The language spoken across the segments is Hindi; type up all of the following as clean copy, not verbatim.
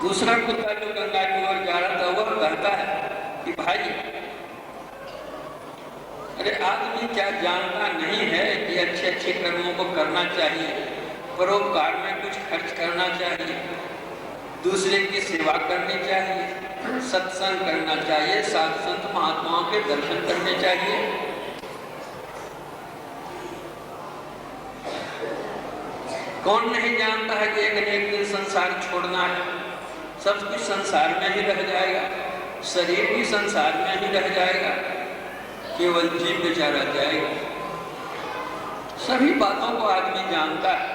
दूसरा कुत्ता जो गंगा की ओर जा रहा था वह कहता है कि भाई, अरे आदमी क्या जानता नहीं है कि अच्छे अच्छे कर्मों को करना चाहिए, परोपकार में कुछ खर्च करना चाहिए, दूसरे की सेवा करनी चाहिए, सत्संग करना चाहिए, साधु संत महात्माओं के दर्शन करने चाहिए। कौन नहीं जानता है कि एक न एक दिन संसार छोड़ना है, सब कुछ संसार में ही रह जाएगा, शरीर भी संसार में ही रह जाएगा, केवल जीव बेचारा जाएगा। सभी बातों को आदमी जानता है,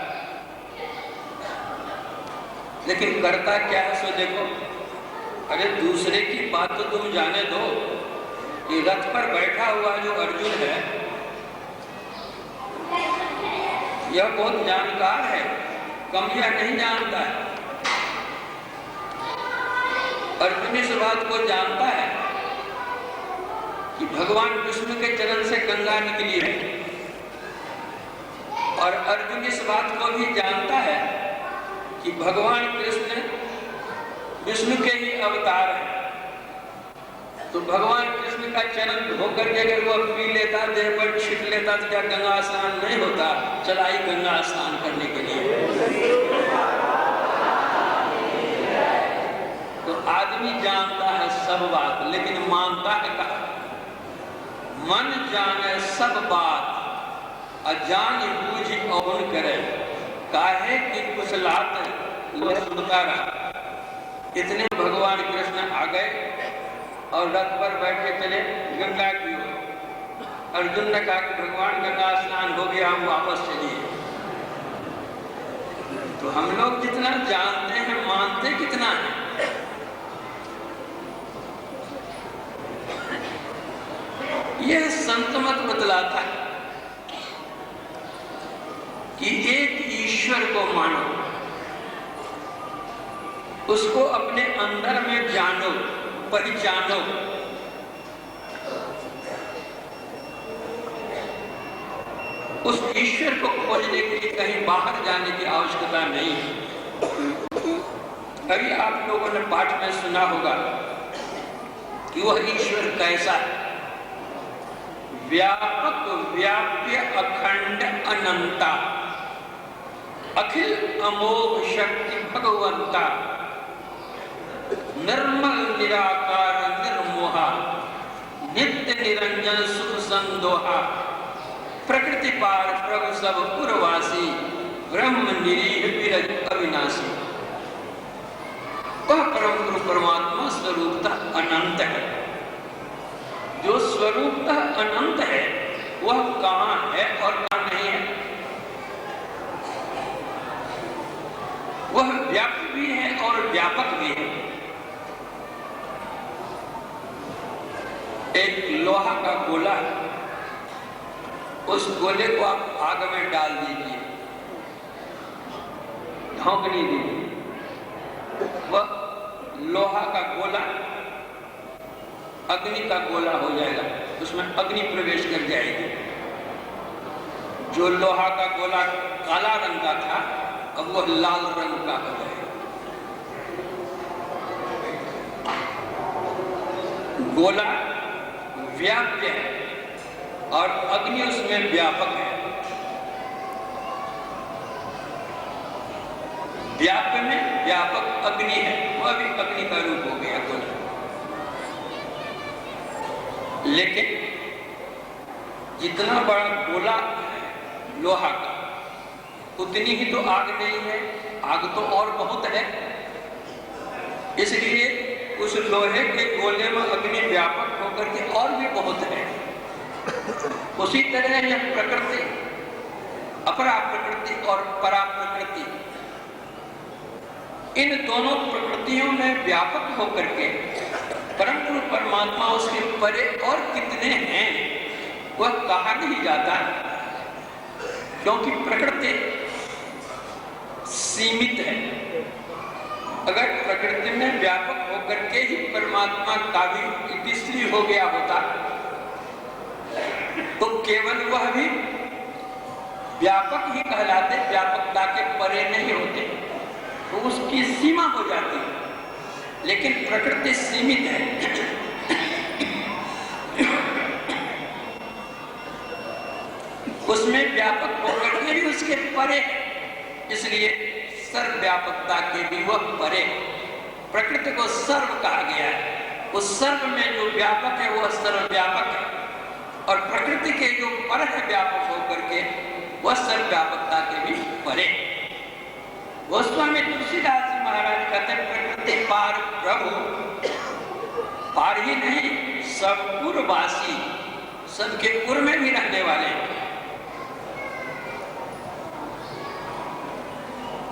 लेकिन करता क्या है सो देखो। अरे दूसरे की बात तो तुम जाने दो कि रथ पर बैठा हुआ जो अर्जुन है यह बहुत जानकार है, कम या नहीं जानता है। अर्जुन इस बात को जानता है कि भगवान विष्णु के चरण से गंगा निकली है, और अर्जुन इस बात को भी जानता है कि भगवान कृष्ण विष्णु के ही अवतार है। तो भगवान कृष्ण का चरण धोकर के अगर वो पी लेता, देह पर छिट लेता, तो क्या गंगा स्नान नहीं होता? चलाई गंगा स्नान करने के लिए। तो आदमी जानता है सब बात, लेकिन मानता है कहा? मन जाने सब बात, अजान बूझ औन करे, काहे की कुशलात वो सुनता रहा। इतने भगवान कृष्ण आ गए और रथ पर बैठ के चले गंगा की ओर। अर्जुन ने कहा कि भगवान गंगा स्नान हो गया, हम वापस चलिए। तो हम लोग जितना जानते हैं, मानते कितना है? यह संत मत बतलाता है कि एक ईश्वर को मानो, उसको अपने अंदर में जानो, पहचानो। उस ईश्वर को खोजने के लिए कहीं बाहर जाने की आवश्यकता नहीं है। अभी आप लोगों ने पाठ में सुना होगा कि वह ईश्वर कैसा है? व्यापक, व्याप्य, अखंड, अनंता, अखिल अमोघ शक्ति भगवंता, निर्मल निराकार निर्मोहा, नित्य निरंजन सुख संदोहा, प्रकृति पार प्रभु सब पुरवासी, ब्रह्म निरीह विरज अविनाशी। वह परम गुरु परमात्मा स्वरूपतः अनंत है। जो स्वरूपतः अनंत है वह कहां है और कहां नहीं है? वह व्यापक भी है और व्यापक भी है। एक लोहा का गोला है, उस गोले को आप आग में डाल दीजिए, धोंकनी दीजिए, वह लोहा का गोला अग्नि का गोला हो जाएगा, उसमें अग्नि प्रवेश कर जाएगी। जो लोहा का गोला काला रंग का था, अब वह लाल रंग का हो जाएगा। गोला व्याप्य है और अग्नि उसमें व्यापक है। व्याप्य में व्यापक अग्नि है, वह भी अग्नि का रूप हो गया गोला। लेकिन जितना बड़ा गोला है लोहा का, उतनी ही तो आग नहीं है, आग तो और बहुत है। इसलिए उस लोहे के गोले में अग्नि व्यापक होकर के और भी बहुत है। उसी तरह यह प्रकृति, अपरा प्रकृति और परा प्रकृति, इन दोनों प्रकृतियों में व्यापक होकर के परम गुरु परमात्मा उसके परे और कितने हैं वह कहा नहीं जाता, क्योंकि प्रकृति सीमित है। अगर प्रकृति में व्यापक होकर के ही परमात्मा का भी इतिश्री हो गया होता तो केवल वह भी व्यापक ही कहलाते, व्यापकता के परे नहीं होते, तो उसकी सीमा हो जाती है। लेकिन प्रकृति सीमित है। उसमें व्यापक होकर के भी उसके परे, इसलिए सर्वव्यापकता के भी वह परे। प्रकृति को सर्व कहा गया है। उस सर्व में जो व्यापक है वह सर्वव्यापक है, और प्रकृति के जो पर है व्यापक होकर के वह सर्वव्यापकता के भी परे। गोस्वामी तुलसीदास जी महाराज कहते हैं प्रकृति पार प्रभु, पार ही नहीं सब पूर्ववासी, सबके पूर्व में भी रहने वाले।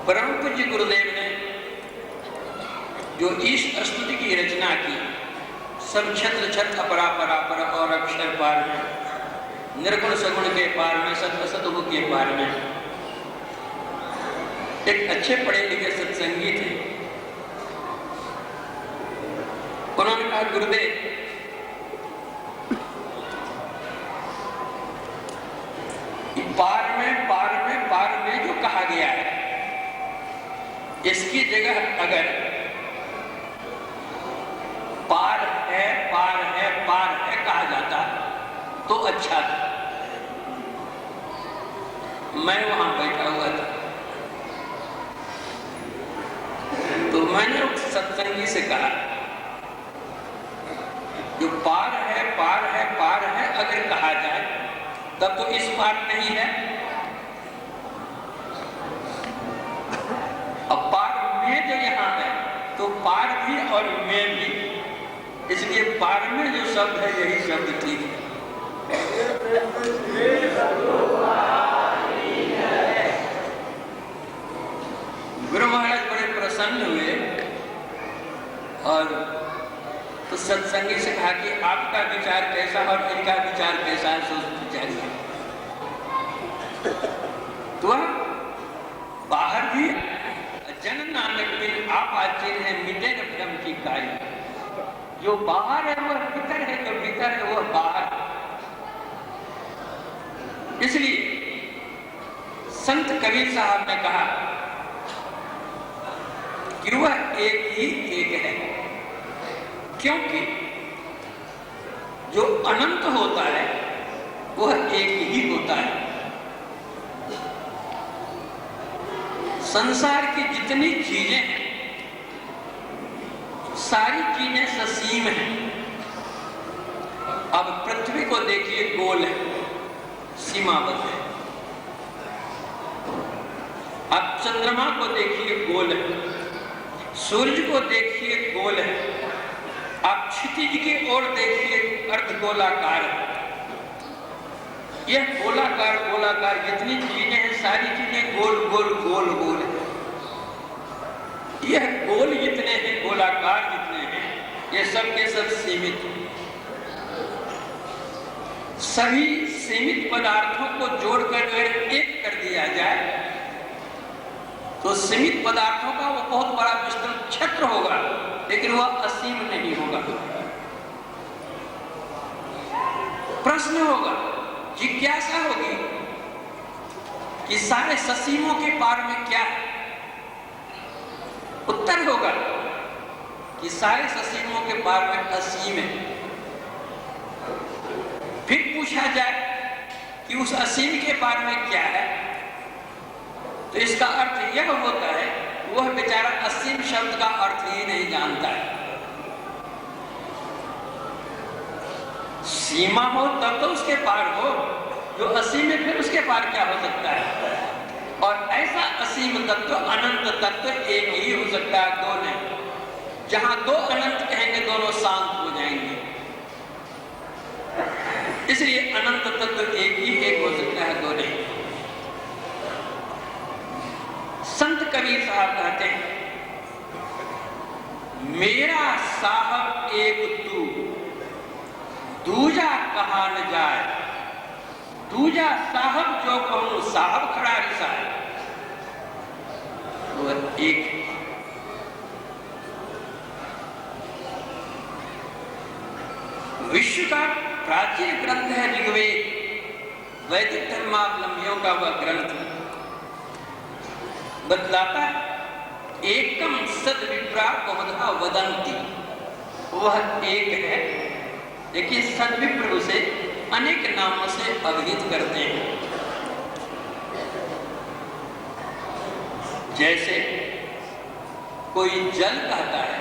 परम पूज्य गुरुदेव ने जो ईश स्तुति की रचना की, सब छत्र छत अपरा परापर और अक्षर पार में, निर्गुण सगुण के पार में, सत असत के पार में। एक अच्छे पढ़े लिखे सत्संगी थे, उन्होंने कहा गुरुदेव पार में पार में पार में जो कहा गया है, इसकी जगह अगर पार है पार है पार है कहा जाता तो अच्छा था। मैं वहां बैठा हुआ था, तो मैंने उस सत्संगी से कहा जो पार है पार है पार है अगर कहा जाए तब तो इस पार नहीं है। अब पार में जो यहाँ है तो पार भी और में भी, इसलिए पार में जो शब्द है यही शब्द ठीक है। गुरु महाराज बड़े प्रसन्न हुए और तो सत्संगी से कहा कि आपका विचार कैसा और इनका विचार कैसा है, सोच विचारिए। तो बाहर भी जन नानक बिन आप आचिर है मिटे न भ्रम की काई। जो बाहर है वह भीतर है, जो भीतर है वह बाहर। इसलिए संत कबीर साहब ने कहा कि वह एक ही एक है, क्योंकि जो अनंत होता है वह एक ही होता है। संसार की जितनी चीजें हैं सारी चीजें ससीम हैं। अब पृथ्वी को देखिए गोल है, सीमाबद्ध है। अब चंद्रमा को देखिए गोल है, सूर्य को देखिए गोल है, आप क्षितिज की ओर देखिए अर्धगोलाकार है। यह गोलाकार गोलाकार जितनी चीजें हैं सारी चीजें गोल गोल गोल गोल है। यह गोल जितने हैं गोलाकार जितने हैं ये सब के सब सीमित हैं। सभी सीमित पदार्थों को जोड़कर अगर एक कर दिया जाए तो सीमित पदार्थों का वो बहुत बड़ा विस्तृत क्षेत्र होगा, लेकिन वह असीम नहीं होगा। प्रश्न होगा, जिज्ञासा होगी कि सारे ससीमों के पार में क्या है। उत्तर होगा कि सारे ससीमों के पार में असीम है। फिर पूछा जाए कि उस असीम के पार में क्या है, तो इसका अर्थ यह होता है वह बेचारा असीम शब्द का अर्थ ही नहीं जानता है। सीमा हो तब तो उसके पार हो, जो असीम है फिर उसके पार क्या हो सकता है। और ऐसा असीम तत्व अनंत तत्व एक ही हो सकता है, दो नहीं। जहां दो अनंत कहेंगे दोनों शांत हो जाएंगे। इसलिए अनंत तत्व एक ही एक हो सकता है, दो नहीं। संत कबीर साहब कहते हैं मेरा साहब एक तू, दूजा कहा न जाए। दूजा साहब जो कहूं साहब खड़ा रिसाए, वो एक। विश्व का प्राचीन ग्रंथ है ऋग्वेद, वैदिक धर्मावलंबियों का वह ग्रंथ बतलाता है एकम सद विप्रा बहुधा वदंती, वह एक है लेकिन सदविप्र उसे अनेक नामों से अभिहित करते हैं। जैसे कोई जल कहता है,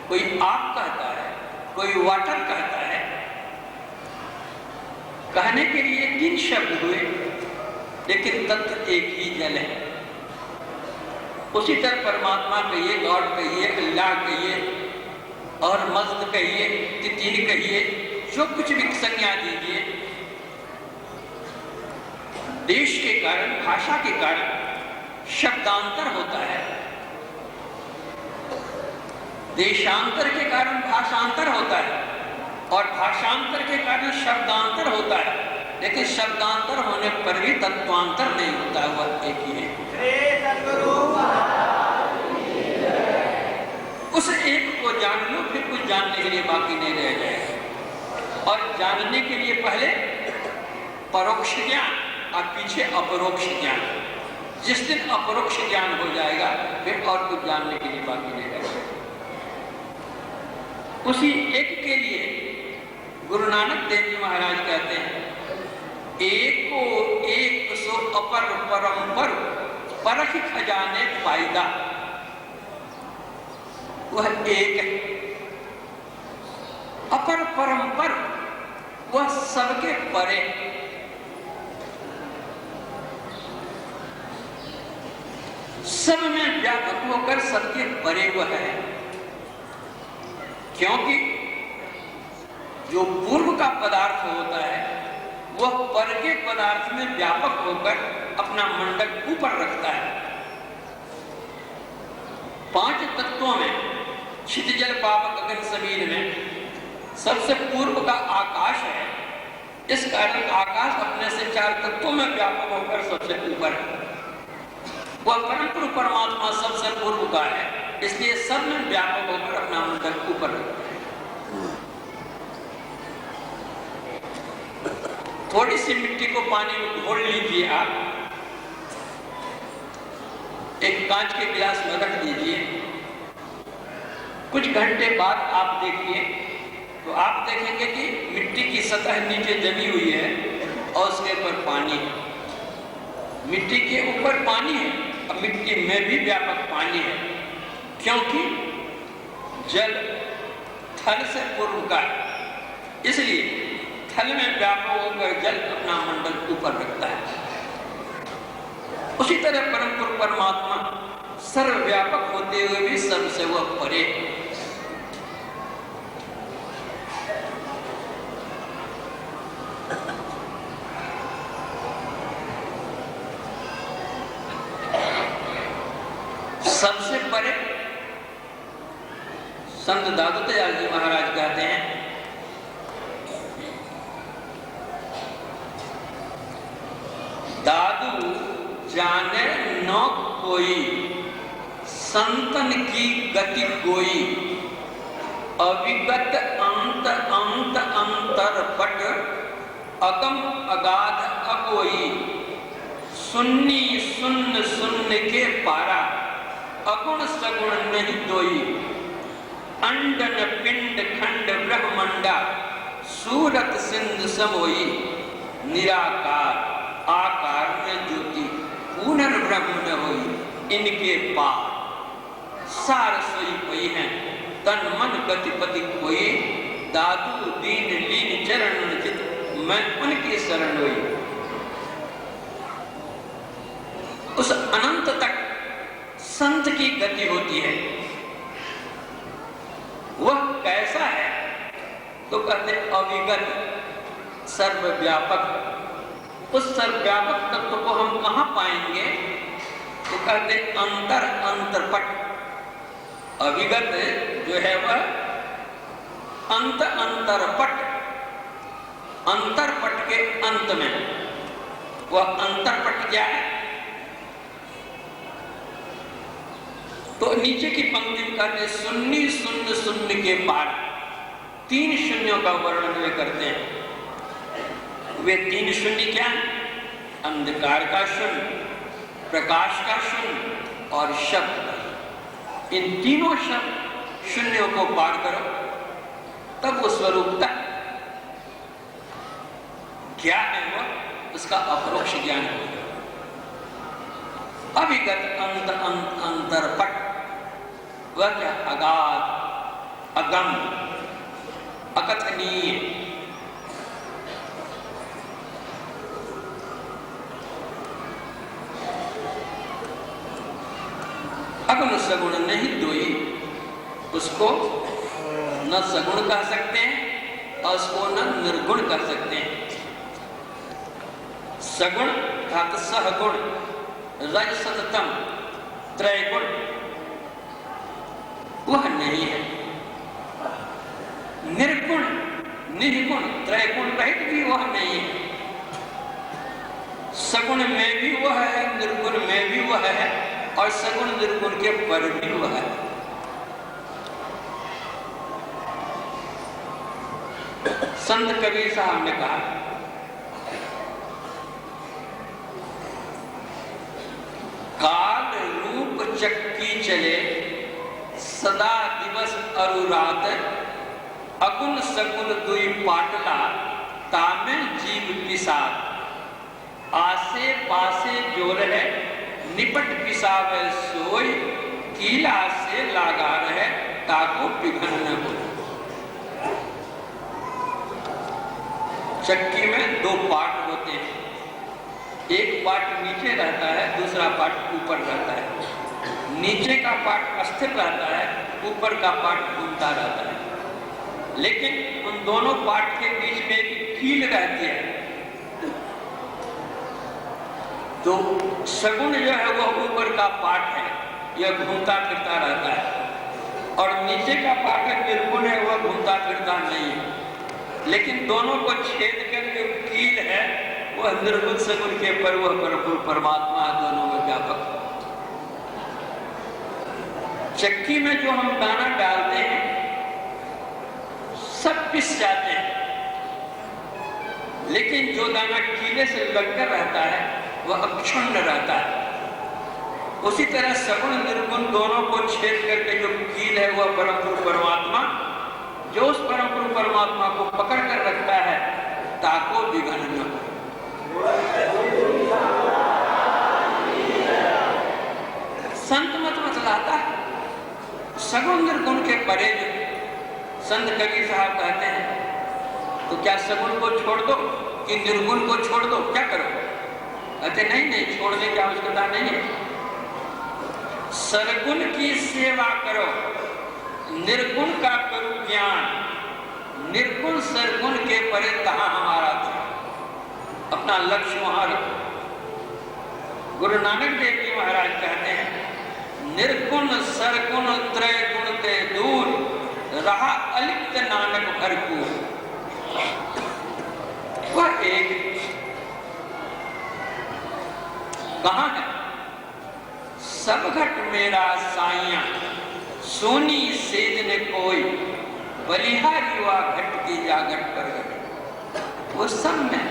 कोई आग कहता है, कोई वाटर कहता है। कहने के लिए 3 शब्द हुए लेकिन तत्व एक ही जल है। उसी तरह परमात्मा कहिए, गॉड कहिए, अल्लाह कहिए और मज़्द कहिए, तितीन कहिए, जो कुछ भी संज्ञा दीजिए, देश के कारण, भाषा के कारण शब्दांतर होता है, देशांतर के कारण भाषांतर होता है और भाषांतर के कारण शब्दांतर होता है, लेकिन शब्दांतर होने पर भी तत्वांतर नहीं होता, वह एक ही है। उस एक को जान लो, फिर कुछ जानने के लिए बाकी नहीं रह जाएगा। और जानने के लिए पहले परोक्ष ज्ञान और पीछे अपरोक्ष ज्ञान। जिस दिन अपरोक्ष ज्ञान हो जाएगा फिर और कुछ जानने के लिए बाकी नहीं रह जाएगा। उसी एक के लिए गुरु नानक देव जी महाराज कहते हैं, एको एक सो अपर परम्पर परख खजाने फायदा। वह एक है, अपर परम्पर, वह सबके परे। सब में व्यापक होकर सबके परे वह है, क्योंकि जो पूर्व का पदार्थ होता है वह पर के पदार्थ में व्यापक होकर अपना मंडक ऊपर रखता है। 5 तत्वों में, क्षितिजल पावक गगन समीर में सबसे पूर्व का आकाश है। इस कारण आकाश अपने से 4 तत्वों में व्यापक होकर सबसे ऊपर है। वह परम पुरुष परमात्मा सबसे पूर्व का है, इसलिए सब में व्यापक होकर अपना मंडक ऊपर रखता है। थोड़ी सी मिट्टी को पानी में घोल लीजिए, आप एक कांच के गिलास में रख दीजिए, कुछ घंटे बाद आप देखिए तो आप देखेंगे कि मिट्टी की सतह नीचे जमी हुई है और उसके ऊपर पानी है। मिट्टी के ऊपर पानी है और मिट्टी में भी व्यापक पानी है, क्योंकि जल थल से पूर्व का है, इसलिए थल में व्यापक होकर जल अपना मंडल ऊपर रखता है। उसी तरह परम पुरुष परमात्मा सर्वव्यापक होते हुए भी सबसे वह परे। सबसे परे संत दादू दयाल जी महाराज कहते हैं, दादू जाने न कोई संतन की गति कोई, अविगत अंत अंत अंतर पट अगम अगाध अगोई, सुन्नी सुन्न सुन्न के पारा अगुण सगुण नहीं दोई, अंडन पिंड खंड ब्रह्मंडा सूरत सिंध समोई, निराकार आकार में ज्योति पुनर्ब्रह्म न होई, इनके पार सार सोई कोई है, तन मन गति पति कोई, दादू दीन लीन चरण चित मैं उनकी शरण हुई। उस अनंत तक संत की गति होती है। वह कैसा है तो कहते अविगत सर्वव्यापक। उस सर्वव्यापक तत्व को हम कहां पाएंगे तो कहते अंतर अंतरपट। अविगत जो है वह अंत अंतरपट, अंतरपट के अंत में। वह अंतरपट क्या है तो नीचे की पंक्ति में कहते सुन्नी शून्य शून्य के पार। 3 शून्यों का वर्णन वे करते हैं। वे 3 शून्य क्या है? अंधकार का शून्य, प्रकाश का शून्य और शब्द का। इन तीनों शब्द शून्यों को पार करो, तब वो स्वरूपता क्या है वो उसका अपरोक्ष ज्ञान होगा। अभिगत अंतरपट, वह क्या अगाध, अगम, अकथनीय, अगुण सगुण नहीं दोई, उसको न सगुण कह सकते हैं और उसको न निर्गुण कह सकते हैं। सगुण अर्थात सहगुण, रजसतम, त्रैगुण वह नहीं है। निर्गुण, निर्गुण, त्रैगुण रहित भी वह नहीं है। सगुण में भी वह है, निर्गुण में भी वह है और सगुण निर्गुण के पर भी वह है। संत कबीर साहब ने कहा, काल रूप चक्की चले, सदा दिवस अरु रात, अगुण सगुण दुई पाटला, तामिल जीव पिसात, आसे पासे जो रहे, निपट पिसावे सोई, कीला से लागा रहे, ताको पिघल न हो। चक्की में दो पार्ट होते हैं, एक पार्ट नीचे रहता है, दूसरा पार्ट ऊपर रहता है। नीचे का पार्ट अस्थिर रहता है, ऊपर का पार्ट घूमता रहता है, लेकिन उन दोनों पार्ट के बीच में एक कील रहती है। तो सगुण जो है वह ऊपर का पार्ट है, यह घूमता फिरता रहता है, और नीचे का पार्ट निर्गुण है, वह घूमता फिरता नहीं है। लेकिन दोनों को छेद कर जो कील है वह निर्गुण सगुण के पर, वह परमात्मा दोनों में व्यापक। चक्की में जो हम दाना डालते हैं सब पिस जाते हैं, लेकिन जो दाना कीले से लगकर रहता है वह अक्षुण्ण रहता है। उसी तरह सगुण निर्गुण दोनों को छेद करके जो कील है वह परम पुरुष परमात्मा, जो उस परम पुरुष परमात्मा को पकड़ कर रखता है, ताको विघन न हो। संत मत बतलाता है सगुण निर्गुण के परे। संत कबीर साहब कहते हैं, तो क्या सगुण को छोड़ दो कि निर्गुण को छोड़ दो, क्या करो? कहते नहीं नहीं, छोड़ने की आवश्यकता नहीं है। सरगुण की सेवा करो, निर्गुण का करो ज्ञान, निर्गुण सरगुण के परे तहां हमारा था। अपना लक्ष्य वहां रखो। गुरु नानक देव जी महाराज कहते हैं, निर्गुण सरगुण त्रैगुण ते दूर, रहा अलिप्त नानक भरपूर। वह एक कहां है? सब घट मेरा साइया, सोनी सेज ने कोई, बलिहारी वा घट की जागट पर घट। वो सब में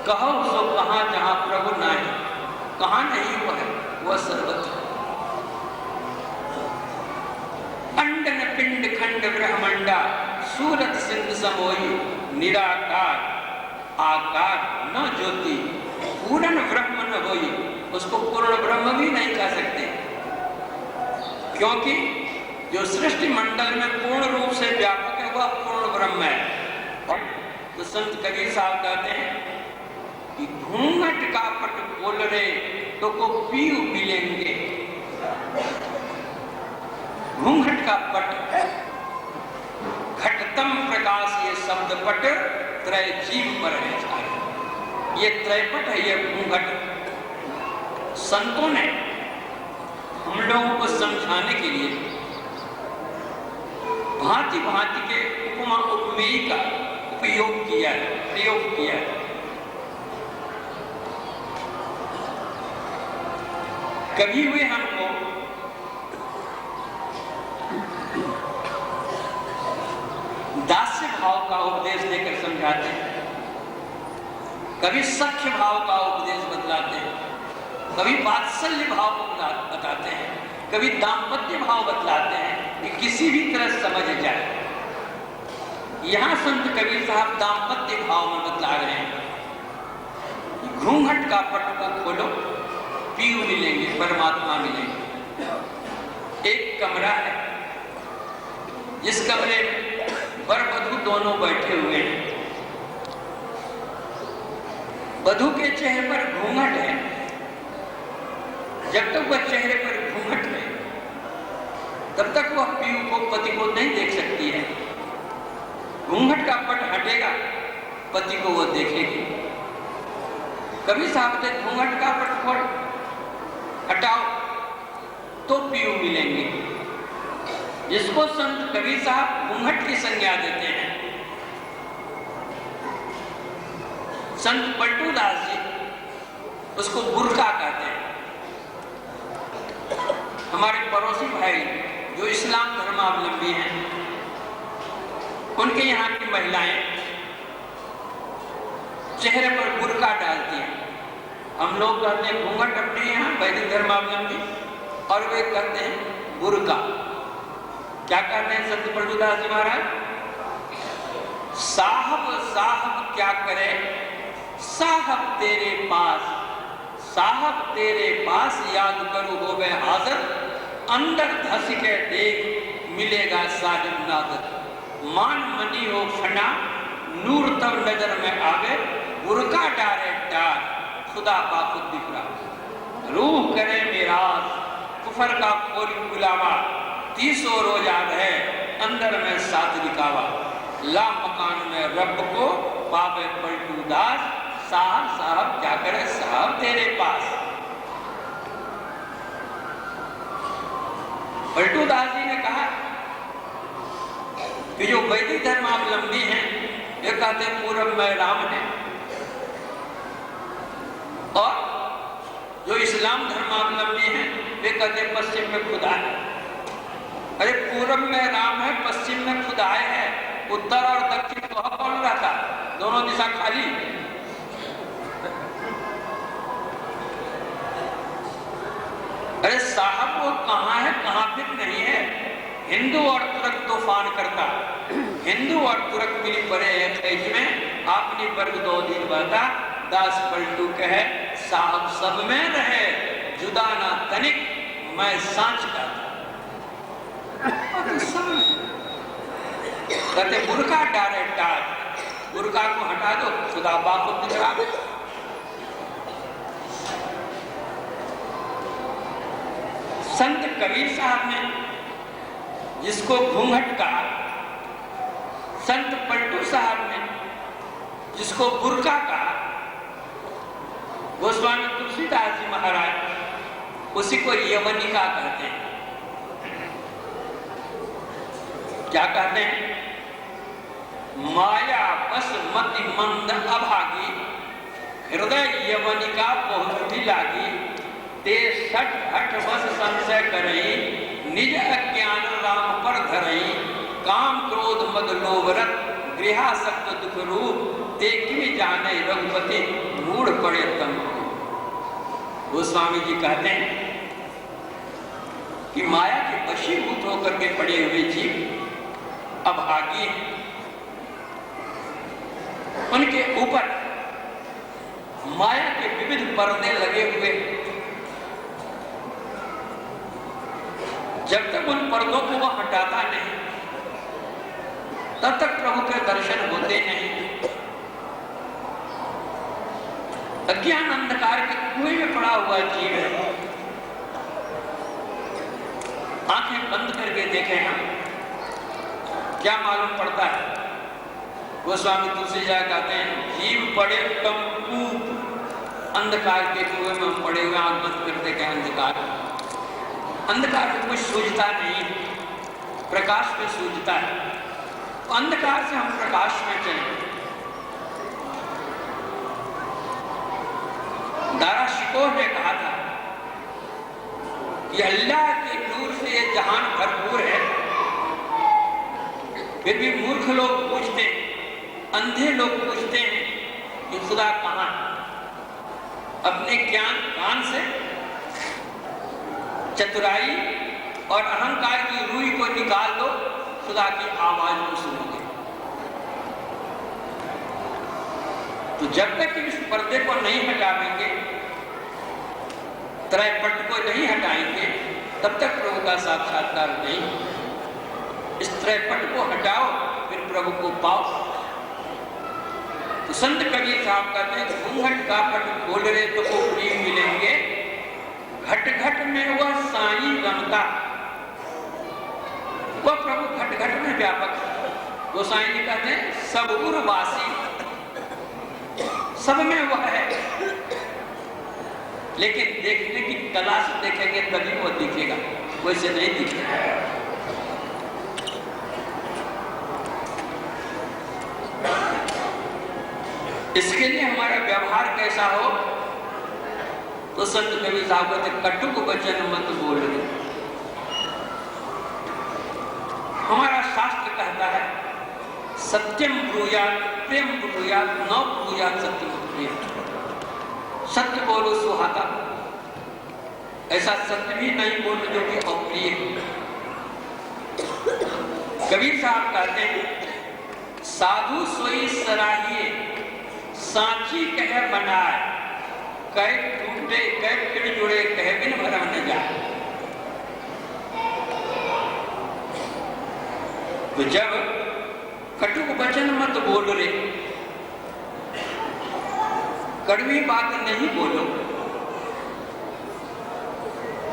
कहो सो कहां जहां प्रभु नहीं, कहां नहीं वो है, वह सर्वत्र। अंडन पिंड खंड ब्रह्मंडा, सूरत सिंध समोई, निराकार आकार न ज्योति, पूर्ण ब्रह्म न होई। उसको पूर्ण ब्रह्म भी नहीं कह सकते, क्योंकि जो सृष्टि मंडल में पूर्ण रूप से व्यापक है वह पूर्ण ब्रह्म है। तो संत कबीर साहब कहते हैं कि घूंघट का पट बोल रहे तो को पीऊ मिलेंगे। घूंघट का पट, घटतम प्रकाश ये शब्द पट, त्रय जीव पर है छाया। ये त्रैपट है, ये घूंघट। संतों ने हम लोगों को समझाने के लिए भांति भांति के उपमा उपमेय का उपयोग किया है, प्रयोग किया है। कभी वे हमको दास्य भाव का उपदेश देकर समझाते हैं, कभी सख्य भाव का उपदेश बतलाते हैं, कभी वात्सल्य भाव को बताते हैं, कभी दाम्पत्य भाव बतलाते हैं कि किसी भी तरह समझ जाए। यहां संत कबीर साहब दाम्पत्य भाव में बतला रहे हैं, घूंघट का पट को खोलो, पीयू मिलेंगे, परमात्मा मिलेंगे। एक कमरा है, जिस कमरे में वर वधू दोनों बैठे हुए हैं। वधू के चेहरे पर घूंघट है, जब तक वह चेहरे पर घूंघट है तब तक वह पीयू को, पति को नहीं देख सकती है। घूंघट का पट हटेगा, पति को वह देखेगी। कभी साहब से घूंघट का पट खोल हटाओ तो पीयू मिलेंगे। जिसको संत कबीर साहब घूंघट की संज्ञा देते हैं। संत पलटूदास जी उसको बुर्का कहते हैं। हमारे पड़ोसी भाई जो इस्लाम धर्मावलंबी हैं, उनके यहाँ की महिलाएं चेहरे पर बुर्का डालती हैं। हम लोग कहते हैं घूंघट अपने यहाँ वैदिक धर्मावलंबी, और वे कहते हैं बुर्का। क्या कहते हैं संत पलटूदास जी महाराज? साहब साहब क्या करे, साहब तेरे पास, साहब तेरे पास याद करो होवे हाजिर, अंदर धस के देख मिलेगा साहिब नादर। मान मनी हो फना, नूर तब नजर में आवे, बुर्का डारे डार, खुदा बाखुद दिख रहा। रूह करे मेराज, कुफर का कोरी गुलावा, 30 रोजा रहे, अंदर में साथ दिखावा। ला मकान में रब को पावे पलटूदास, साहब साहब क्या करे, साहब तेरे पास। पलटूदास जी ने कहा कि जो वैदिक धर्मावलंबी हैं, ये कहते पूरब में राम है, और जो इस्लाम धर्मावलंबी हैं, वे कहते पश्चिम में खुदा है। अरे पूरब में राम है, पश्चिम में खुदा है, उत्तर और दक्षिण तो कौन रहता? दोनों दिशा खाली। अरे साहब वो कहाँ है, कहाँ फिर नहीं है। हिंदू और तुर्क तूफान करता, हिंदू और तुर्क मिली पड़े एक खेज में, आपने वर्ग 2 दिन बता, दास पलटू कहे साहब सब में रहे, जुदा ना तनिक मैं सांच का था। कहते बुर्का डारे डार, बुर्का को हटा दो, खुदा बाखुद दिख रहा। संत कबीर साहब ने जिसको घूंघट कहा, संत पलटू साहब ने जिसको बुर्का कहा, गोस्वामी तुलसीदास जी महाराज उसी को यवनिका कहते हैं। क्या कहते हैं? माया बस मति मंद अभागी, हृदय यवनिका बहुत भी लागी। ते सठ हठ बस संशय करई, निज अज्ञान राम पर धरई। काम क्रोध मद लोभरत, गृहासक्त दुख रूप। ते किम जाने रघुपति, मूढ़ पड़े तम। गोस्वामी जी कहते हैं कि माया के वशीभूत होकर के पड़े हुए जीव अभागी हैं। उनके ऊपर माया के विविध पर्दे लगे हुए, जब तक उन पर्दों को वह हटाता नहीं तब तक प्रभु के दर्शन होते नहीं। अज्ञान अंधकार के कुएं में पड़ा हुआ जीव है। आंखें बंद करके देखें हम, क्या मालूम पड़ता है? गोस्वामी तुलसीदास कहते हैं जीव पड़े कमकूप, अंधकार के कुएं में हम पड़े हुए, आंख बंद करते क्या अंधकार, अंधकार में कुछ सूझता नहीं, प्रकाश में सूझता है। अंधकार से हम प्रकाश में चले। दारा शिकोह ने कहा था कि अल्लाह के नूर से ये जहान भरपूर है, फिर भी मूर्ख लोग पूछते हैं, अंधे लोग पूछते हैं कि खुदा कहाँ है। अपने ज्ञान कान से चतुराई और अहंकार की रूई को निकाल दो, खुदा की आवाज को सुनोगे। तो जब तक इस पर्दे को नहीं हटाएंगे, त्रैपट को नहीं हटाएंगे, तब तक प्रभु का साक्षात्कार नहीं। इस त्रैपट को हटाओ, फिर प्रभु को पाओ। तो संत कबीर साहब कहते हैं, घूंघट का पट खोल रहे तो कोपरी मिलेंगे, घट घट में वह साईं रमता। वह प्रभु घट घट में व्यापक। वो साईं जी कहते हैं सब उर्वासी, सब में वह है, लेकिन देखने की कला से देखेंगे तभी वो दिखेगा, वैसे नहीं दिखेगा। इसके लिए हमारा व्यवहार कैसा हो, तो संत कबीर साहब कहते कटुक वचन मत बोलने। हमारा शास्त्र कहता है सत्यम ब्रूयात प्रेम ब्रूयात न ब्रूयात सत्यम प्रेम। सत्य बोलो सुहाता, ऐसा सत्य भी नहीं बोलो जो कि अप्रिय। कबीर साहब कहते हैं साधु सोई सराहिए, सांची कहे बनाए, कह टूटे कह फिर जुड़े, कह बिन भरम न जाए। तो जब कटुक वचन मत बोल रे, कड़वी बात नहीं बोलो,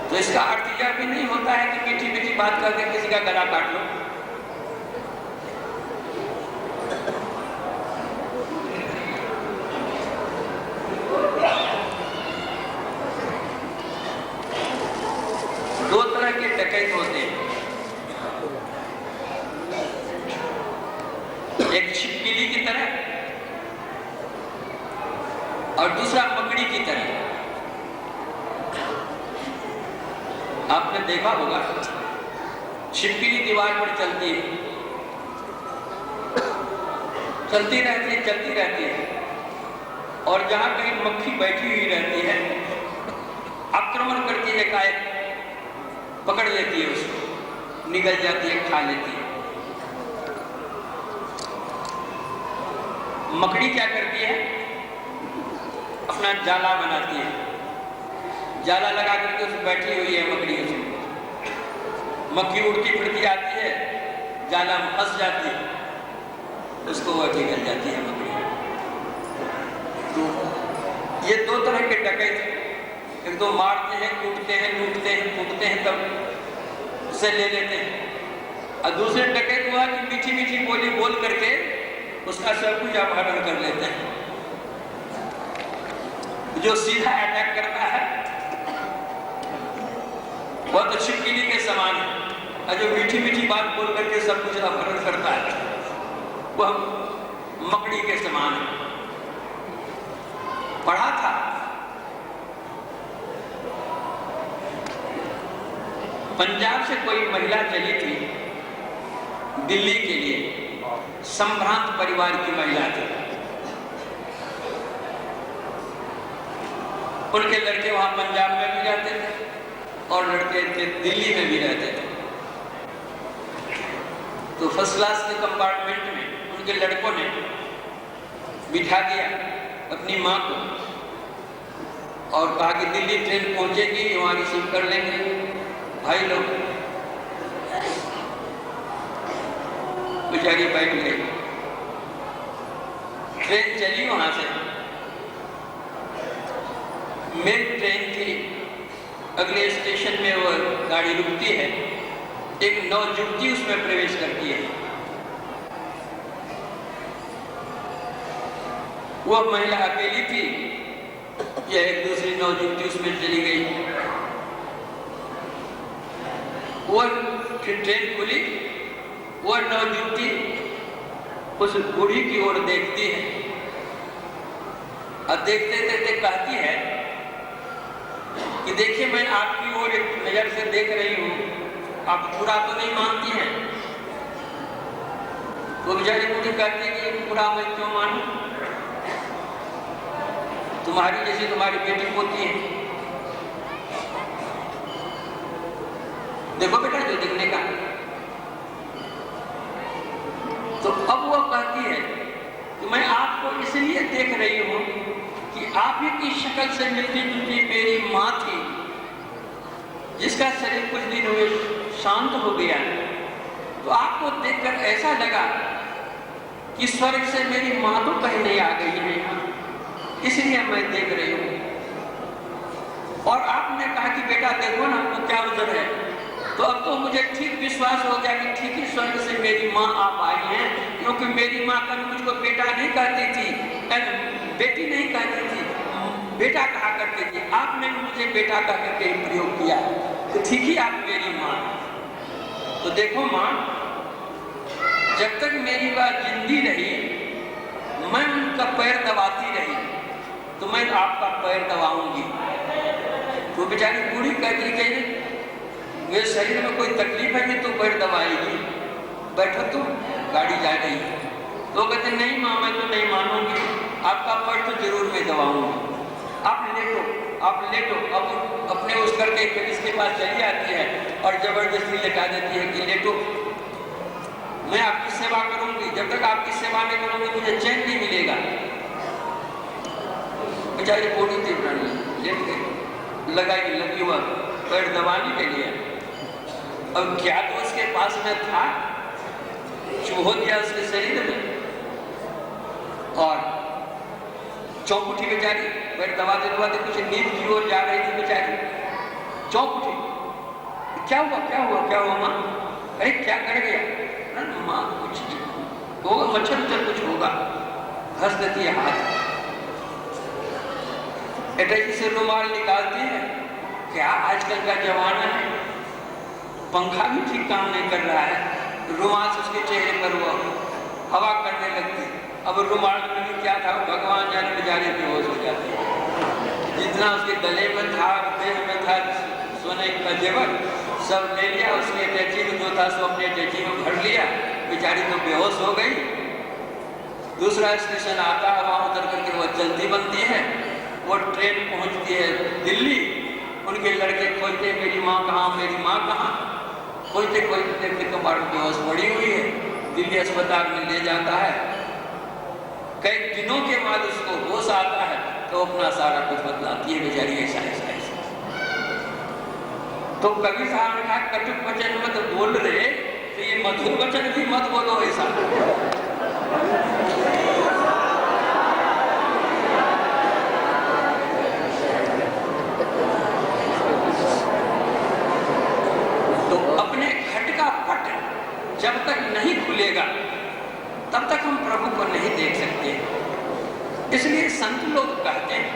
तो इसका अर्थ यह भी नहीं होता है कि मीठी मीठी बात करके किसी का गला काट लो। दो तरह के डकैत होते हैं, एक छिपकली की तरह और दूसरा मकड़ी की तरह। आपने देखा होगा छिपकली दीवार पर चलती है, चलती रहती है और जहां कहीं मक्खी बैठी हुई रहती है, आक्रमण करती है, एकाएक पकड़ लेती है, उसको निगल जाती है, खा लेती है। मकड़ी क्या करती है, अपना जाला बनाती है, जाला लगा करके उसमें बैठी हुई है मकड़ी, उसमें मक्खी उड़ती फिरती आती है, जाला में फंस जाती है, उसको वह निकल जाती है मकड़ी। तो ये दो तरह के डकैत, एक तो मारते हैं, कूटते हैं, लूटते हैं, फूटते हैं, तब उसे ले लेते हैं। और दूसरे डकैत हुआ कि मीठी मीठी बोली बोल करके उसका सब कुछ अपहरण कर लेते हैं। जो सीधा अटैक करता है वह तो छिपकली के समान है, और जो मीठी मीठी बात बोल करके सब कुछ अपहरण करता है वह मकड़ी के समान है। पढ़ा था पंजाब से कोई महिला चली थी दिल्ली के लिए, संभ्रांत परिवार की महिला थी। उनके लड़के वहां पंजाब में भी रहते थे और लड़के थे दिल्ली में भी रहते थे। तो फर्स्ट क्लास के कंपार्टमेंट में उनके लड़कों ने बिठा दिया अपनी मां को और कहा कि दिल्ली ट्रेन पहुंचेगी, वहां रिसीव कर लेंगे भाई लोग। बेचारी बैठ गई, ट्रेन चली वहां से, मेन ट्रेन थी। अगले स्टेशन में वो गाड़ी रुकती है, एक नौजुवती उसमें प्रवेश करती है। वो महिला अकेली थी या एक दूसरी नौजुवती उसमें चली गई। वो ट्रेन खुली, वो नौजुवती उस बूढ़ी की ओर देखती है और देखते देखते कहती है कि देखिए मैं आपकी ओर एक नजर से देख रही हूं, आप बुरा तो नहीं मानती हैं? वो बेचारी बूढ़ी कहती है कि बुरा मैं क्यों मानूं, तुम्हारी जैसी तुम्हारी बेटी होती है। देखो बेटा जो दिखने का। तो अब वो कहती है कि मैं आपको इसलिए देख रही हूं कि आप ही की शक्ल से मिलती जुलती मेरी माँ थी, जिसका शरीर कुछ दिन हुए शांत हो गया। तो आपको देखकर ऐसा लगा कि स्वर्ग से मेरी माँ तो कहीं नहीं आ गई है यहाँ, इसलिए मैं देख रही हूँ। और आपने कहा कि बेटा देखो ना आपको क्या उधर है, तो अब तो मुझे ठीक विश्वास हो गया कि ठीक ही स्वर्ग से मेरी माँ आप आई हैं, क्योंकि मेरी माँ कभी मुझको बेटा नहीं कहती थी, बेटी नहीं कहती थी, बेटा कहा करती थी। आपने मुझे बेटा कह करके प्रयोग किया, तो ठीक ही आप मेरी माँ। तो देखो माँ, जब तक मेरी बात जिंदी रही मैं उनका पैर दबाती रही, तो मैं आपका पैर दबाऊंगी। तो बेचारी बूढ़ी कहती कि मेरे शरीर में कोई तकलीफ है तो पैर दबाएगी, बैठो तो गाड़ी जा रही है। तो कहते नहीं माँ मैं तो नहीं मानूंगी, आपका पैर तो जरूर मैं दबाऊंगी। आप लेटो, आप लेटो। अब अपने उस करके इसके पास चली आती है और जबरदस्ती लेटा देती है कि लेटो, मैं आपकी सेवा करूंगी, जब तक आपकी सेवा नहीं करूंगी मुझे चैन नहीं मिलेगा। बेचारी बूढ़ी थी प्राणी, लेट गई, लगाई लगी हुआ पैर दबाने के लिए। अब क्या तो उसके पास में था, चूहो दिया उसके शरीर में और चौंक उठी बेचारी। पैर दबाते दबाते कुछ नींद की ओर जा रही थी बेचारी, चौंक उठी। क्या हुआ क्या हुआ क्या हुआ माँ? अरे क्या कर गया? माँ कुछ होगा, मच्छर उच्छर कुछ होगा। घस देती है हाथ, अटैची से रुमाल निकालती है। क्या आजकल का जमाना है, पंखा भी ठीक काम नहीं कर रहा है, रुमाल से उसके चेहरे पर वो हवा करने लगती। अब रुमाल में क्या था भगवान जाने, बेचारे बेहोश हो जाते। जितना उसके गले में था, देह में था सोने का जेवर सब ले लिया, उसने अटैची में जो था सो अपने अटैची में भर लिया, बेचारी तो बेहोश हो गई। दूसरा स्टेशन आता है, वहां उतर करके वो जल्दी बनती है, वो ट्रेन पहुंचती है दिल्ली। उनके लड़के खोजते मेरी माँ कहाँ, मेरी माँ कहाँ, खोजते खोजते देखते कम्पार्टमेंट बेहोश पड़ी हुई है, दिल्ली अस्पताल में ले जाता है। कई दिनों के बाद उसको होश आता है तो अपना सारा कुछ बतलाती है बेचारी, ऐसा ऐसा ऐसा। तो कवि साहब ने कहा कटुक वचन मत बोल रहे, तो ये मधुर वचन भी मत बोलो ऐसा। तो अपने घट का पट जब तक नहीं खुलेगा तब तक हम प्रभु को नहीं देख सकते। इसलिए संत लोग कहते हैं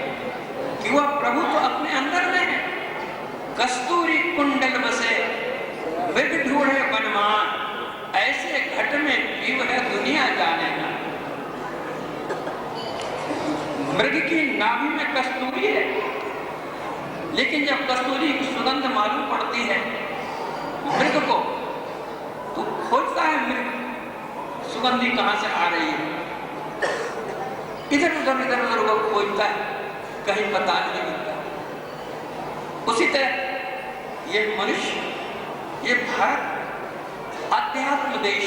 कि वह प्रभु तो अपने अंदर में है। कस्तूरी कुंडल बसे विद ढूढ़े बनमान, ऐसे घट में जीव है दुनिया जाने ना। मृग की नाभि में कस्तूरी है, लेकिन जब कस्तूरी की सुगंध मालूम पड़ती है मृग को, तो खोजता है मृग सुगंधी कहां से आ रही है। इधर उधर वो खोजता है, कहीं पता नहीं मिलता। उसी तरह ये मनुष्य, ये भारत अध्यात्म देश,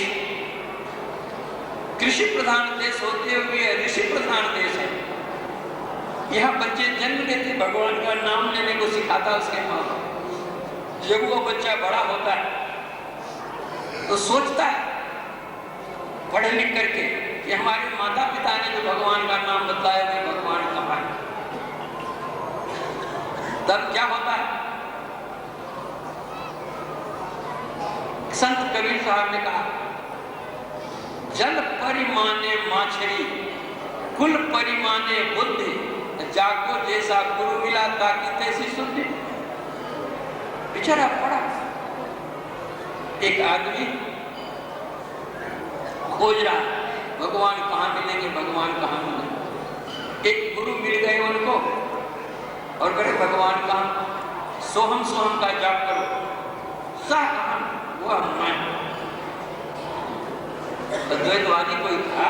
कृषि प्रधान देश होते हुए ऋषि प्रधान देश है। यहाँ बच्चे जन्म लेते भगवान का नाम लेने को सिखाता उसके माँ बाप। जब वो बच्चा बड़ा होता है तो सोचता है पढ़ लिख करके कि हमारे माता पिता ने जो भगवान का नाम बताया वे भगवान कहाँ है। तब क्या होता है? संत कबीर साहब ने कहा जल परिमाने माछड़ी, कुल परिमाने बुद्धि, जाको जैसा गुरु मिला ताकि तैसी शुद्धि। बेचारा पड़ा, एक आदमी खोज रहा भगवान कहाँ मिलेंगे, भगवान कहाँ मिलेंगे। एक गुरु मिल गए उनको और कहे भगवान कहाँ, सोहम सोहम का जाप करो। सह कहाँ? वह मैं। अद्वैतवादी कोई था,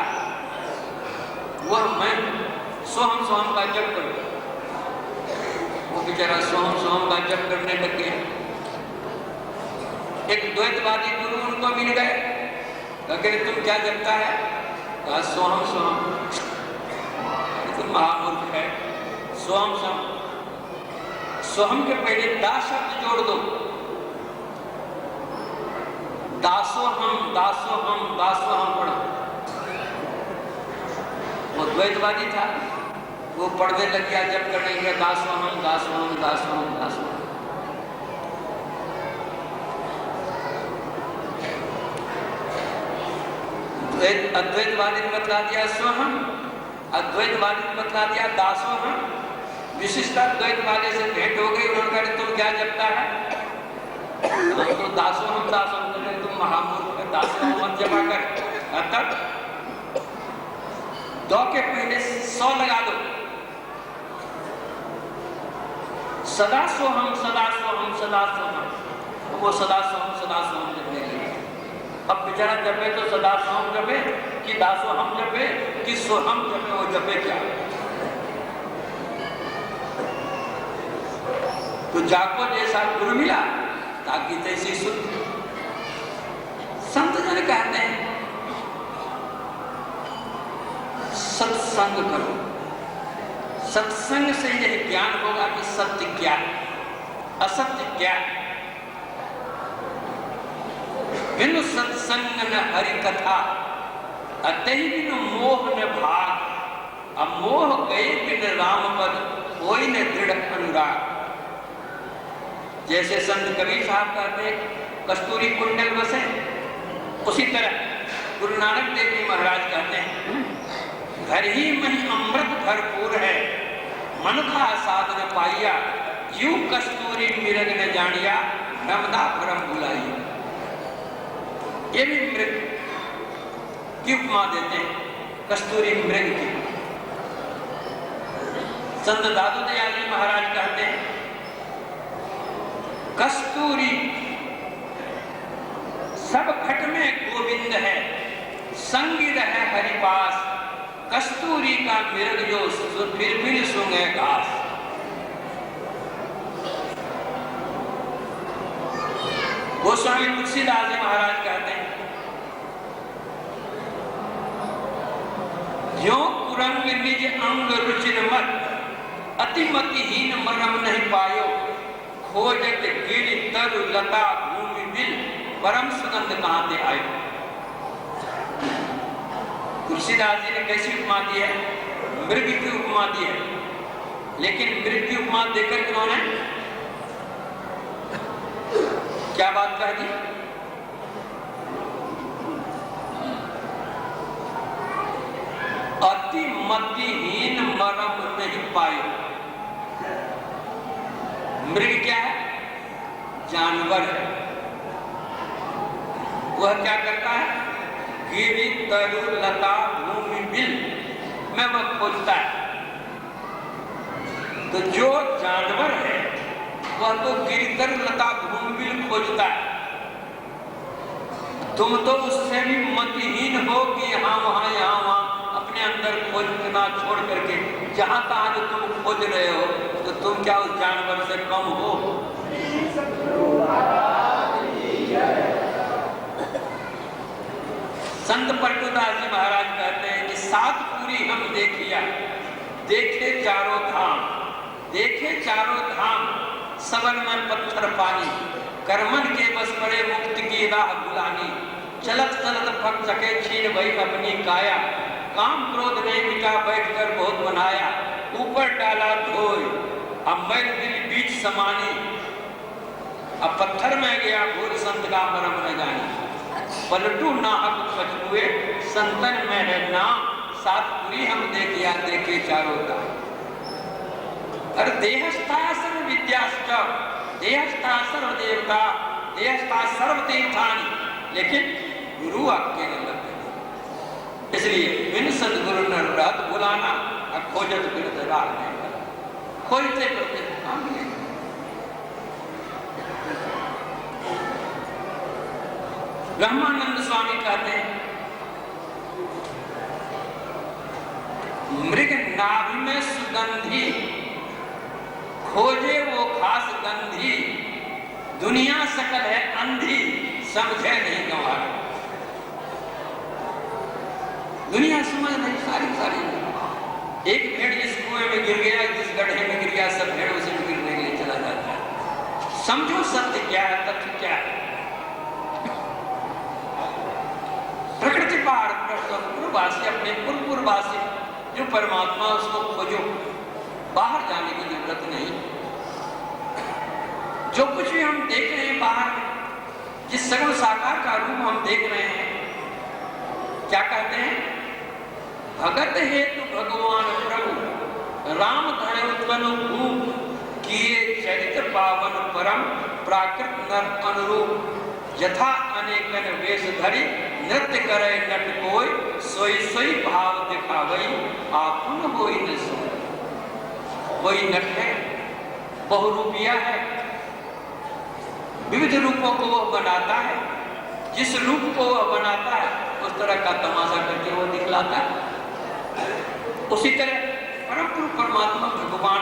वह मैं, सोहम सोहम का जप करो। वो बेचारा सोहम सोहम का जप करने लग गया। एक द्वैतवादी गुरु उनको मिल गए, कहते तुम क्या जपता है? कहा सोहम सोहम। तुम महामूर्ख है, सोहम सोहम। सोहम के पहले दा शब्द जोड़ दो, दासोहम दासोहम दासोहम पढ़ो। वो द्वैतवादी था, वो पढ़ने लग गया, जब करने लगा दासोहम दासोहम दासोहम दासोहम। अद्वैतवादी ने बतला दिया सोहम, अद्वैतवादी ने बतला दिया दासोहम। विशिष्ट अद्वैतवादी से भेंट हो गई, उन्होंने कहा तुम क्या जपता है? तो दासोहम दासोहम। तुम महामूर्ख, दासोहम मत जपा कर। तब दो के पहले 100 लगा दो, सदा सोहम सदा सोहम सदा सोहम। वो सदा सोहम जपने लगे। अब बेचारा जपे तो सदा सोहम जपे कि दासोहम जपे कि सोहम जपे? वो जपे क्या? तो जाको जैसा गुरु मिला ताकि तैसी शुद्ध। संत जन कहते हैं सत्संग करो, सत्संग से यह ज्ञान होगा कि सत्य क्या है, असत्य क्या है। बिनु सत्संग न हरि कथा, अतहि बिनु मोह न भाग। अब मोह गए बिन राम पद, कोई न दृढ़ अनुराग। जैसे संत कबीर साहब कहते हैं कस्तूरी कुंडल बसे, उसी तरह गुरु नानक देव जी महाराज कहते हैं घर ही में अमृत भरपूर है, मन का साधन पाइया। यूं कस्तूरी मृग न जानिया, नर्मदा भरम बुलाई। ये भी मृग की उपमा देते हैं, कस्तूरी मृग की। संत दादू दयाल जी महाराज कहते हैं कस्तूरी सब खट में गोविंद है, संगी रहे हरिपास। कस्तूरी का मृग जो फिर सूंघे घास। गोस्वामी तुलसीदास जी महाराज कहते हैं ज्यों कुरंग निज अंग रुचिर मत, अतिमतिहीन मरम नहीं पायो। खोजत गिरि तरु लता भूमि बिल, परम सुगंध कहां से आयो। तुलसीदास जी ने कैसी उपमा दी है? मृग की उपमा दी है, लेकिन मृग की उपमा देकर इन्होंने क्या बात कह दी? अतिमतिहीन मरम नहीं पायो। मृग क्या है? जानवर है। वह क्या करता है? गिरि तरु लता भूमि बिल में वह खोजता है। तो जो जानवर है वह तो गिरि तरु लता भूमि बिल खोजता है। तुम तो उससे भी मतिहीन हो कि यहाँ वहां अपने अंदर खोजना छोड़ करके जहां तहां जो तुम खोज रहे हो, तो तुम क्या उस जानवर से कम हो? संत पलटूदास जी महाराज कहते हैं कि 7 पूरी हम देखिया, देखे चारों धाम, देखे चारों धाम, सबन में पत्थर पानी। कर्मन के बस पड़े मुक्त की राह बुलानी। चलत चलत फक सके छीन वही अपनी काया। काम क्रोध नहीं मिटा बैठकर बहुत बनाया। ऊपर डाला धोए अब मैल दिल बीच समानी। अब पत्थर में गया भूल संत का मरम न जानी। पलटू नाहक पछुए संतन में है नाम। 7 पूरी हम देखिया, देखे चारों धाम। अरे देहस्था सर्व विद्याश्च, देहस्था सर्व देवता, देहस्था सर्व तीर्थानि, लेकिन गुरु आपके न लगे। इसलिए बिन सदगुरु न रात बुलाना, खोजत फिरत राह नहीं, खोजते फिरते काम नहीं। ब्रह्मानंद स्वामी कहते हैं मृग नाभि में सुगंधी, खोजे वो खास गंधी। दुनिया सकल है अंधी, समझे नहीं गंवार। दुनिया समझ नहीं सारी। एक भेड़ जिस कुएं में गिर गया, जिस गड्ढे में गिर गया, सब भेड़ उसे गिरने के लिए चला जाता है। समझो सत्य क्या है, तथ्य क्या है। प्रकृति पार पूर्ववासी, अपने पूर्ववासी जो परमात्मा, उसको खोजो, बाहर जाने की जरूरत नहीं। जो कुछ भी हम देख रहे हैं बाहर, जिस सगुण साकार का रूप हम देख रहे हैं, क्या कहते हैं? भगत हेतु भगवान प्रभु राम धनुतनु भूप किए चरित्र पावन परम प्राकृत नर अनुरूप यथा अनेकन वेश धरी नृत्य करे नट कोई सोई सोई भाव दिखावई आपुन होई न सोई। वही नट है, बहुरूपिया है, विविध रूपों को वह बनाता है। जिस रूप को वह बनाता है उस तरह का तमाशा करके वो दिखलाता है। उसी तरह परम पुरुष परमात्मा भगवान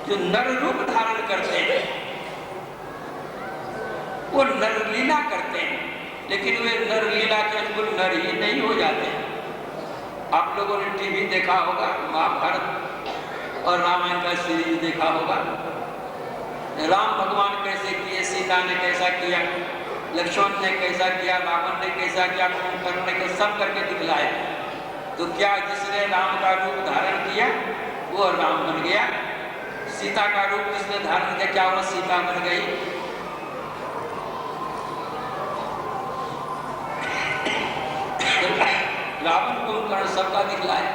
जो नर रूप धारण करते हैं, वो नर लीला करते हैं, लेकिन वे नर लीला के अनुकूल नर ही नहीं हो जाते हैं। आप लोगों ने टीवी देखा होगा, महाभारत और रामायण का सीरीज देखा होगा। राम भगवान कैसे किए, सीता ने कैसा किया, लक्ष्मण ने कैसा किया, रावण ने कैसा किया, कुंभकर्ण ने कैसा, सब करके दिखलाया। तो क्या जिसने राम का रूप धारण किया वो राम बन गया? सीता का रूप जिसने धारण किया, क्या वो सीता बन गई? रावण कुंभकर्ण सबका दिखलाया,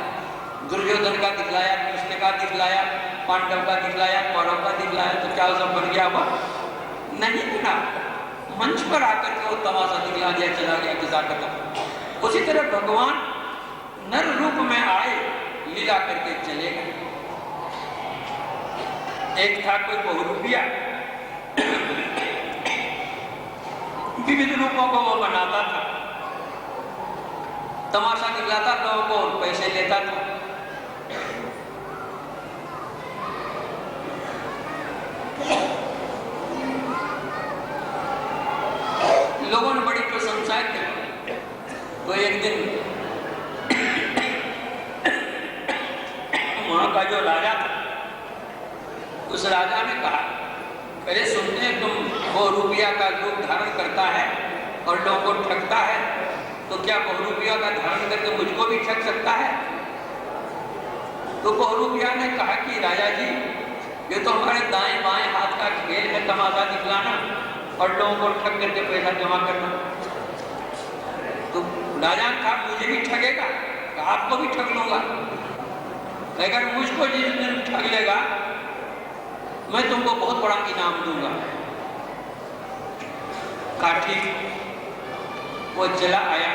दुर्योधन का दिखलाया, कृष्ण का दिखलाया, पांडव का दिखलाया, कौरव का दिखलाया। तो क्या वो सब बन गया? वो नहीं बना। मंच पर आकर के वो तमाशा दिखला दिया, चला गया, किसा खत्म। उसी तरह भगवान नर रूप में आए, लीला करके चले गए। एक था कोई बहुरूपिया, विविध रूपों को वो बनाता था, तमाशा दिखलाता लोगों को और पैसे लेता था। लोगों ने बड़ी प्रशंसा की। तो एक दिन वहां का जो राजा था, उस राजा ने कहा, अरे सुनते हैं तुम बहुरूपिया का रूप धारण करता है और लोगों को ठगता है, तो क्या बहुरूपिया का धारण करके मुझको भी ठग सकता है? तो बहुरूपिया ने कहा कि राजा जी, ये तो हमारे दाएं बाएं हाथ का खेल है, तमाशा दिखलाना और लोगों को ठग करके पैसा जमा करना। तो राजा ने कहा, मुझे भी ठगेगा? आपको भी ठग लूंगा। अगर मुझको जिस दिन ठग लेगा, मैं तुमको बहुत बड़ा इनाम दूंगा। कहा ठीक। वो चला आया,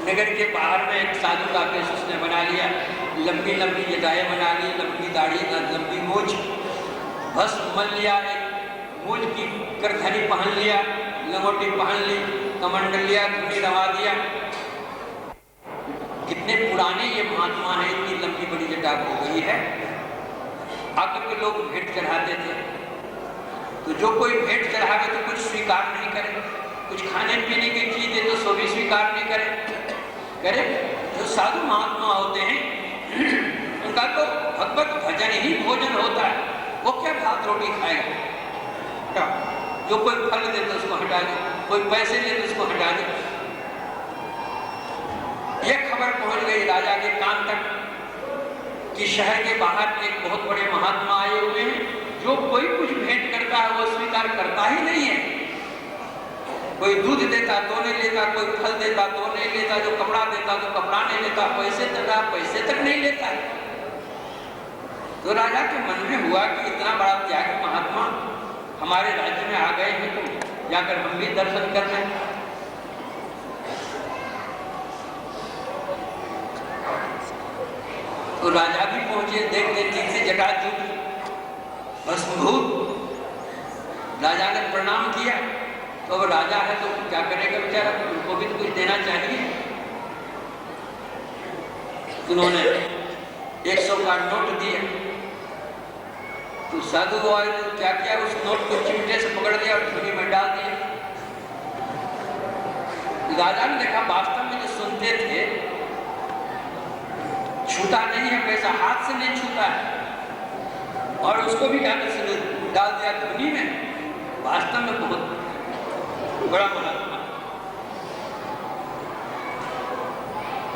नगर के बाहर में एक साधु का केस उसने बना लिया, लंबी लंबी जटाएं बना ली, लंबी दाढ़ी, लंबी मूछ, भस्म मल लिया, एक मूछ की करधनी पहन लिया, लंगोटी पहन ली, कमंडल लिया, धुनी रवा दिया। कितने पुराने ये महात्मा है, इतनी लंबी बड़ी जटा हो गई है। आकर के लोग भेंट चढ़ाते थे, तो जो कोई भेंट चढ़ावे तो कुछ स्वीकार नहीं करे, कुछ खाने पीने की चीज दे तो सो भी स्वीकार नहीं करे। जो साधु महात्मा होते हैं उनका तो भगवत भजन ही भोजन होता है। वो क्या भात रोटी खाएगा? क्या जो कोई फल दे तो उसको हटा दे, कोई पैसे दे तो उसको हटा दे। यह खबर पहुंच गई राजा के कान तक कि शहर के बाहर एक बहुत बड़े महात्मा आए हुए हैं, जो कोई कुछ भेंट करता है वो स्वीकार करता ही नहीं है। कोई दूध देता तो नहीं लेता, कोई फल देता तो नहीं लेता, जो कपड़ा देता तो कपड़ा नहीं लेता, पैसे देता पैसे तक नहीं लेता। तो राजा के मन में हुआ कि इतना बड़ा त्यागी महात्मा हमारे राज्य में आ गए हैं, तो जाकर हम भी दर्शन कर लें। तो राजा भी पहुंचे, देखते ठीक से जटाजूट भस्मभूत। राजा ने प्रणाम किया, तो अब राजा है तो क्या करेगा बेचारा, उनको भी तो कुछ देना चाहिए। उन्होंने 100 का नोट दिया, तो साधु और क्या किया, उस नोट को चिमटे से पकड़ दिया और धुनी में डाल दिया। राजा ने देखा वास्तव में जो सुनते थे छूता नहीं है पैसा, हाथ से नहीं छूता है, और उसको भी क्या डाल दिया धुनी में। वास्तव में बहुत बड़ा मुनाफा।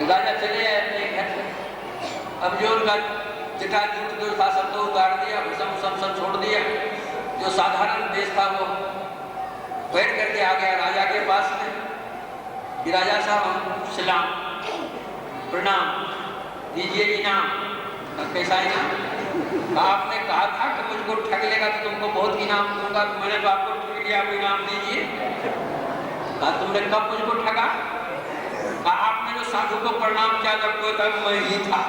राजा चले आए अपने घर पे। अब जो उनका जटाजूट जो था सब तो उतार दिया, भसम सब छोड़ दिया। जो साधारण देश था वो बैठ करके आ गया राजा के पास में कि राजा साहब सलाम, प्रणाम, दीजिए इनाम। कैसा इनाम? आपने कहा था कि मुझको ठग लेगा तो तुमको बहुत इनाम दूंगा, मैंने तो आपको ठग लिया, आप इनाम दीजिए। कहा तुमने कब मुझको ठगा? कहा आपने जो साधु को प्रणाम किया जब कोई तब मैं ही था।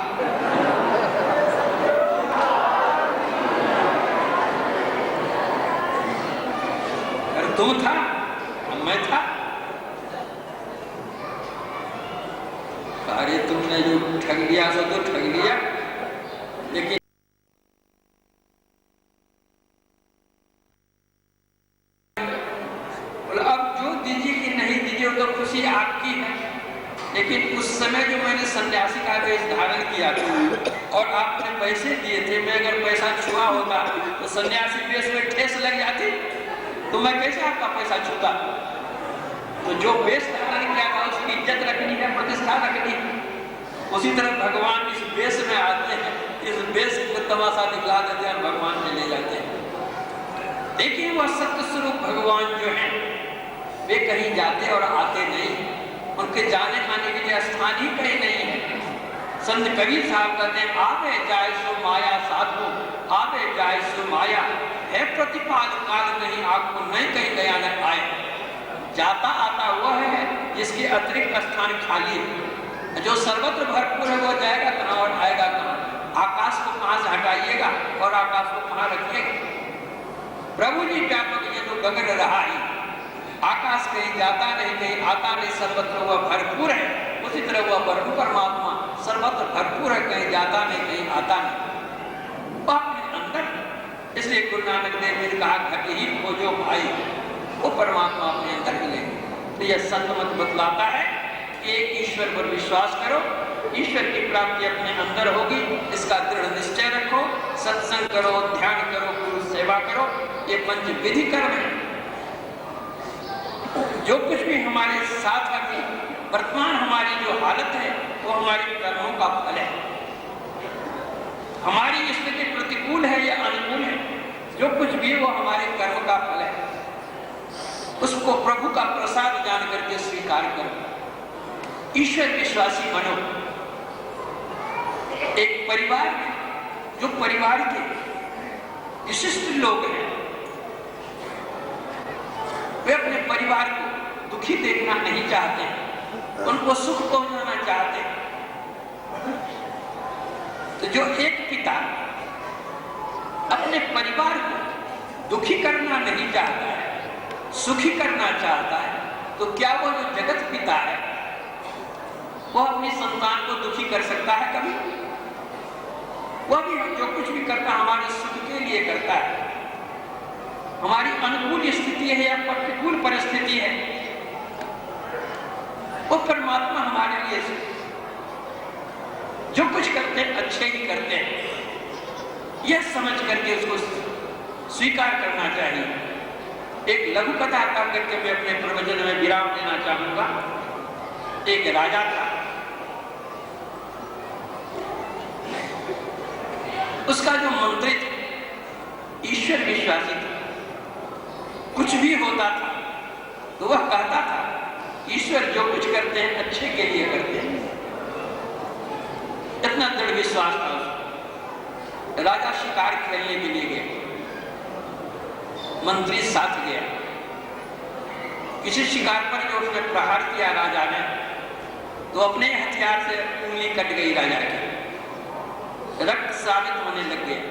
अरे तुम था, मैं था। अरे तुमने जो ठग लिया सो तो ठग लिया, लेकिन अब जो दीजिए कि नहीं दीजिए तो खुशी आपकी है। लेकिन उस समय जो मैंने सन्यासी का वेश धारण किया था और आपने पैसे दिए थे, मैं अगर पैसा छुआ होता तो सन्यासी वेश में ठेस लग जाती, तो मैं कैसे आपका पैसा छूता? तो जो वेश धारण किया था उसकी इज्जत रखनी है, प्रतिष्ठा रखनी है। उसी तरह भगवान इस वेश में आते हैं, इस वेश में तमाशा दिखला देते हैं, भगवान में ले जाते हैं। लेकिन वह सत्य स्वरूप भगवान जो है वे कहीं जाते और आते नहीं, उनके जाने आने के लिए स्थान ही कहीं नहीं है। संत कबीर साहब कहते हैं, आवे जाए सो माया साधु, आवे जाए सो माया है प्रतिपाद काल नहीं, आपको नहीं कहीं गया न आए। जाता आता वह है जिसके अतिरिक्त स्थान खाली है। जो सर्वत्र भरपूर है वो जाएगा कहाँ और आएगा कहाँ? आकाश को कहाँ से हटाइएगा और आकाश को कहाँ रखिएगा? प्रभु जी व्यापक ये तो गगन रहा ही, आकाश कहीं जाता नहीं कहीं आता नहीं, सर्वत्र वह भरपूर है। उसी तरह वह ब्रह्म परमात्मा सर्वत्र भरपूर है, कहीं जाता नहीं कहीं आता नहीं, वह अपने अंदर। इसलिए गुरु नानक देव ने कहा घट ही खोजो भाई, वो परमात्मा अपने अंदर मिलेंगे। तो यह संत मत बतलाता है कि एक ईश्वर पर विश्वास करो, ईश्वर की प्राप्ति अपने अंदर होगी, इसका दृढ़ निश्चय रखो, सत्संग करो, ध्यान करो, गुरु सेवा करो। ये पंच विधि कर्म है। जो कुछ भी हमारे साथ अभी वर्तमान हमारी जो हालत है वो हमारी कर्मों का फल है। हमारी स्थिति प्रतिकूल है या अनुकूल है, जो कुछ भी वो हमारे कर्म का फल है। उसको प्रभु का प्रसाद जान करके स्वीकार करो, ईश्वर विश्वासी बनो। एक परिवार में जो परिवार के विशिष्ट लोग हैं वे अपने परिवार को दुखी देखना नहीं चाहते, उनको सुख पहुंचाना चाहते हैं। तो जो एक पिता अपने परिवार को दुखी करना नहीं चाहता है, सुखी करना चाहता है, तो क्या वो जो जगत पिता है वो अपनी संतान को दुखी कर सकता है कभी? वह भी जो कुछ भी करता हमारे सुख के लिए करता है। हमारी अनुकूल स्थिति है या प्रतिकूल परिस्थिति है, वो परमात्मा हमारे लिए जो कुछ करते हैं अच्छे ही करते हैं, यह समझ करके उसको स्वीकार करना चाहिए। एक लघु कथा करके मैं अपने प्रवचन में विराम देना चाहूंगा। एक राजा था, उसका जो मंत्री था ईश्वर विश्वासी था। कुछ भी होता था तो वह कहता था ईश्वर जो कुछ करते हैं अच्छे के लिए करते हैं। इतना दृढ़ विश्वास था उसको। राजा शिकार खेलने के लिए गया, मंत्री साथ गया। किसी शिकार पर जो उसने प्रहार किया राजा ने, तो अपने हथियार से उंगली कट गई राजा की, रक्त साबित होने लग गया।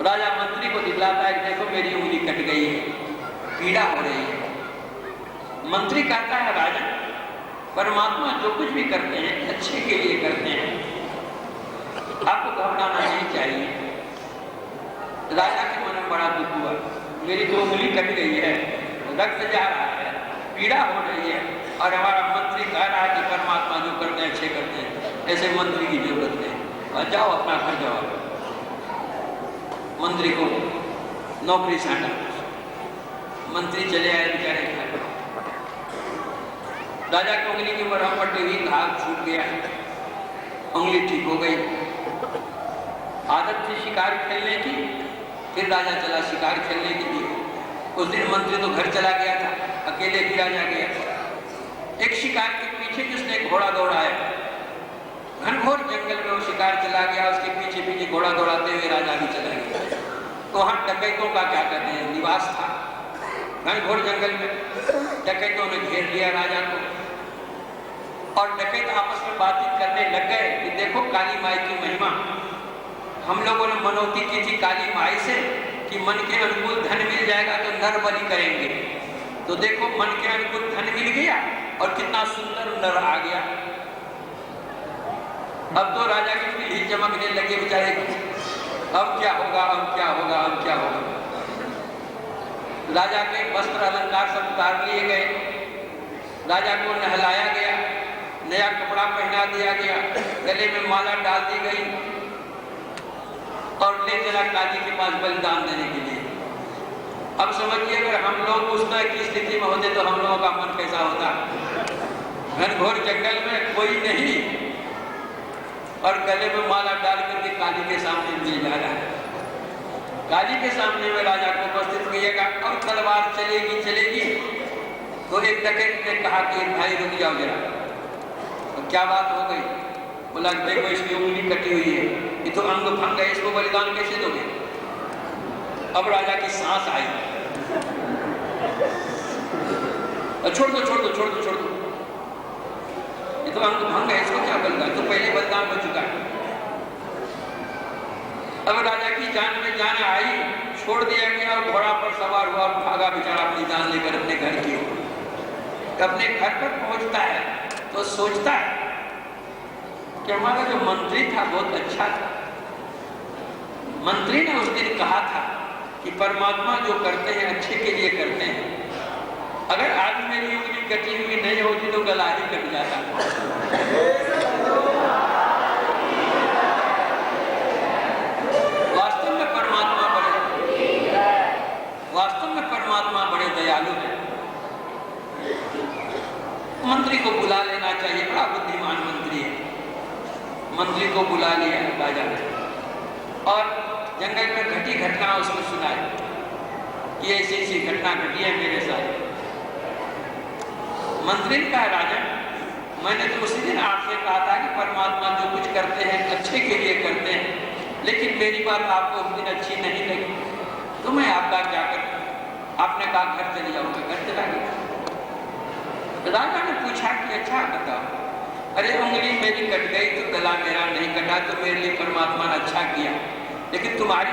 राजा मंत्री को दिखलाता है, देखो मेरी उंगली कट गई है, पीड़ा हो रही है। मंत्री कहता है, राजा परमात्मा जो कुछ भी करते हैं अच्छे के लिए करते हैं, आपको घबराना नहीं चाहिए। राजा के मन में बड़ा दुख हुआ, मेरी तो उंगली कट गई है, रक्त जा रहा है, पीड़ा हो रही है, और हमारा मंत्री कह रहा है कि परमात्मा जो करते हैं अच्छे करते हैं, ऐसे मंत्री की जरूरत नहीं, और जाओ अपना घर जाओ। मंत्री को नौकरी छाटा, मंत्री चले आए बेचारे घर। राजा की उंगली की मरहम पट्टी हुई, घाव छूट गया, उंगली ठीक हो गई। आदत थी शिकार खेलने की, फिर राजा चला शिकार खेलने के लिए। उस दिन मंत्री तो घर चला गया था, अकेले भी राजा गया। एक शिकार के पीछे जिसने घोड़ा दौड़ाया, घनघोर जंगल में वो शिकार चला गया, उसके पीछे पीछे घोड़ा दौड़ाते हुए राजा भी चला गया। तो वहां डकैतों का क्या कहते हैं निवास था, घनघोर जंगल में डकैतों ने घेर लिया राजा को, और डकैत आपस में बातचीत करने लग गए कि देखो काली माई की महिमा, हम लोगों ने मनौती की थी काली माई से कि मन के अनुकूल धन मिल जाएगा तो नर बलि करेंगे, तो देखो मन के अनुकूल धन मिल गया और कितना सुंदर नर आ गया। अब तो राजा की पीढ़ी चमकने लगे बेचारे, अब क्या होगा, अब क्या होगा, अब क्या होगा। राजा के वस्त्र अलंकार सब उतार लिए गए, राजा को नहलाया गया, नया कपड़ा पहना दिया गया, गले में माला डाल दी गई, और ले चला काली के पास बलिदान देने के लिए। अब समझिए अगर हम लोग उस तरह की स्थिति में होते तो हम लोगों का मन कैसा होता। घनघोर जंगल में कोई नहीं, और गले में माला डाल करके काली के सामने ले जा रहा है। काली के सामने में राजा को उपस्थित किएगा और तलवार चलेगी चलेगी, तो एक डकैत ने कहा कि भाई रुक जाओ जरा। तो क्या बात हो गई? बोला देखो इसकी उंगली कटी हुई है, ये तो अंग भंग है, इसको बलिदान कैसे दोगे? अब राजा की सांस आई, छोड़ दो छोड़ दो छोड़ दो छोड़ दो, ये तो अंग भंग है, इसको क्या बलिदान, तो पहले बलिदान हो चुका है। अब राजा की जान में जान आई, छोड़ दिया गया और घोड़ा पर सवार हुआ और भागा बेचारा अपनी जान लेकर अपने घर की ओर। अपने घर पर पहुंचता है तो सोचता है कि हमारा जो मंत्री था बहुत अच्छा था। मंत्री ने उस दिन कहा था कि परमात्मा जो करते हैं अच्छे के लिए करते हैं। अगर आज मेरी उंगली कटी हुई नहीं होती तो गला ही कट जाता। वास्तव में परमात्मा बड़े दयालु हैं। मंत्री को बुला लेना चाहिए, बड़ा बुद्धिमान मंत्री है। मंत्री को बुला लिया राजा ने और जंगल में घटी घटना उसको सुनाई कि ऐसी ऐसी घटना घटी है मेरे साथ। मंत्री ने कहा राजा, मैंने तो उसी दिन आपसे कहा था कि परमात्मा जो कुछ करते हैं अच्छे के लिए करते हैं, लेकिन मेरी बात आपको उस दिन अच्छी नहीं लगी तो मैं आपका क्या करूं? आपने कहा घर चले जाओ, मैं घर चला गया। राजा ने पूछा कि अच्छा बताओ, अरे उंगली मेरी कट गई तो गला मेरा नहीं कटा, तो मेरे लिए परमात्मा ने अच्छा किया, लेकिन तुम्हारी